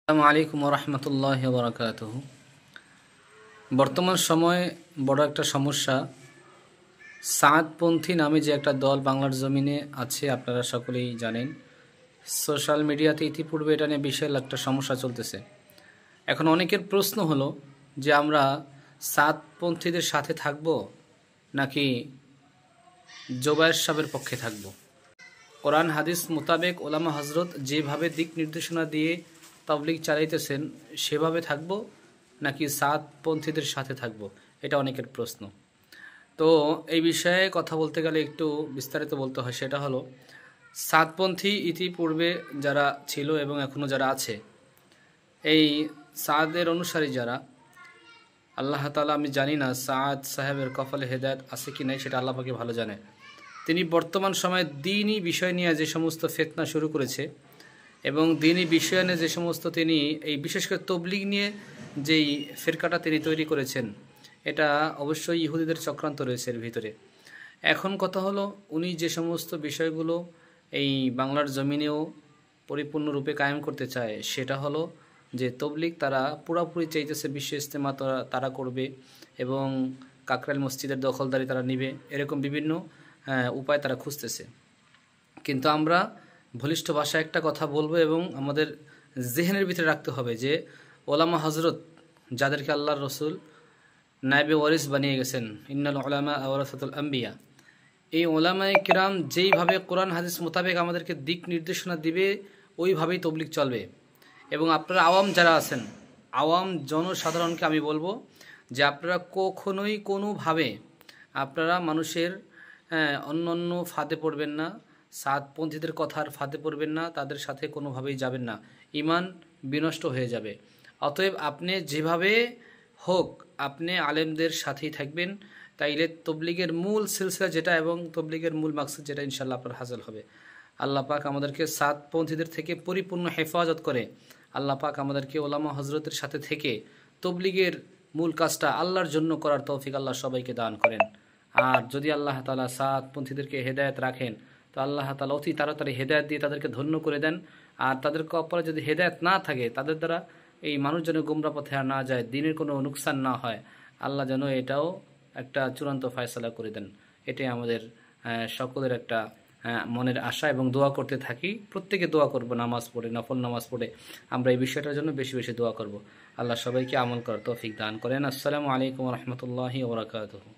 আসসালামু আলাইকুম ওয়া রাহমাতুল্লাহি ওয়া বারাকাতুহু। বর্তমান সময়ে বড় একটা সমস্যা, সাদপন্থী নামে যে একটা দল বাংলার জমিনে আছে, আপনারা সকলেই জানেন। সোশ্যাল মিডিয়াতে ইতিপূর্বে এটা নিয়ে বিশাল একটা সমস্যা চলতেছে। এখন অনেকের প্রশ্ন হলো যে আমরা সাদপন্থীদের সাথে থাকব নাকি জোবায়ের সাহেবের পক্ষে থাকব। কোরআন হাদিস মোতাবেক ওলামা হজরত যেভাবে দিক নির্দেশনা দিয়ে তাবলীগ চালাইতেছেন সেভাবে থাকব নাকি সাদপন্থীদের সাথে থাকব, এটা অনেকের প্রশ্ন। তো এই বিষয়ে কথা বলতে গেলে একটু বিস্তারিত বলতে হয়। সেটা হলো, সাদপন্থী ইতিপূর্বে যারা ছিল এবং এখনও যারা আছে, এই সাদের অনুসারী যারা, আল্লাহ তাআলা, আমি জানি না সাদ সাহেবের কপালে হেদায়েত আছে কি নাই, সেটা আল্লাহ পাকে ভালো জানে। তিনি বর্তমান সময়ে দ্বীনি বিষয় নিয়ে যে সমস্ত ফিতনা শুরু করেছে এবং দ্বীনি বিষয় নিয়ে যে সমস্ত তিনি এই বিশেষ করে তবলিগ নিয়ে যেই ফিরকাটা তিনি তৈরি করেছেন, এটা অবশ্যই ইহুদিদের চক্রান্ত রয়েছে এর ভিতরে। এখন কথা হলো, উনি যে সমস্ত বিষয়গুলো এই বাংলার জমিনেও পরিপূর্ণরূপে কায়েম করতে চায়, সেটা হলো যে তবলিগ তারা পুরোপুরি চাইতেছে বিশ্ব ইজতেমা তারা করবে এবং কাকরাইল মসজিদের দখলদারি তারা নিবে, এরকম বিভিন্ন উপায় তারা খুঁজতেছে। কিন্তু আমরা বলিষ্ঠ ভাষায় একটা কথা বলবো এবং আমাদের জেহেনের ভিতরে রাখতে হবে যে ওলামা হজরত, যাদেরকে আল্লাহর রসুল নায়েবে ওয়ারিস বানিয়ে গেছেন, ইন্নাল উলামা ওয়ারাসাতুল আম্বিয়া, এই ওলামায়ে কিরাম যেইভাবে কোরআন হাদিস মোতাবেক আমাদেরকে দিক নির্দেশনা দিবে ওইভাবেই তবলিগ চলবে। এবং আপনারা আওয়াম যারা আছেন, আওয়াম জনসাধারণকে আমি বলবো যে আপনারা কখনোই কোনোভাবে আপনারা মানুষের অন্য ফাঁদে পড়বেন না, সাদপন্থীদের কথার ফাঁদে পড়বেন না, তাদের সাথে কোনোভাবেই যাবেন না, ঈমান বিনষ্ট হয়ে যাবে। অতএব আপনি যেভাবে হোক আপনি আলেমদের সাথেই থাকবেন, তাইলে তবলিগের মূল সিলসিলা যেটা এবং তবলিগের মূল মাকসাদ যেটা, ইনশাল্লাহ আপনার হাসিল হবে। আল্লাহ পাক আমাদেরকে সাদপন্থীদের থেকে পরিপূর্ণ হেফাজত করে, আল্লাহ পাক আমাদেরকে ওলামা হজরতের সাথে থেকে তবলিগের মূল কাজটা আল্লাহর জন্য করার তৌফিক আল্লাহ সবাইকে দান করেন। আর যদি আল্লাহ তাআলা সাদপন্থীদেরকে হেদায়েত রাখেন, তো আল্লাহ তাআলা অতি তাড়াতাড়ি হেদায়েত দিয়ে তাদেরকে ধন্য করে দেন। আর তাদের কপালে যদি হেদায়েত না থাকে, তাদের দ্বারা এই মানুষ যেন গোমরা পথে আর না যায়, দিনের কোনো নুকসান না হয়, আল্লাহ যেন এটাও একটা চূড়ান্ত ফয়সালা করে দেন। এটাই আমাদের সকলের একটা মনের আশা এবং দোয়া করতে থাকি। প্রত্যেকে দোয়া করব, নামাজ পড়ে, নফল নামাজ পড়ে আমরা এই বিষয়টার জন্য বেশি বেশি দোয়া করব। আল্লাহ সবাইকে আমল করার তৌফিক দান করেন। আসসালামু আলাইকুম ওয়া রাহমাতুল্লাহি ওয়া বারাকাতুহু।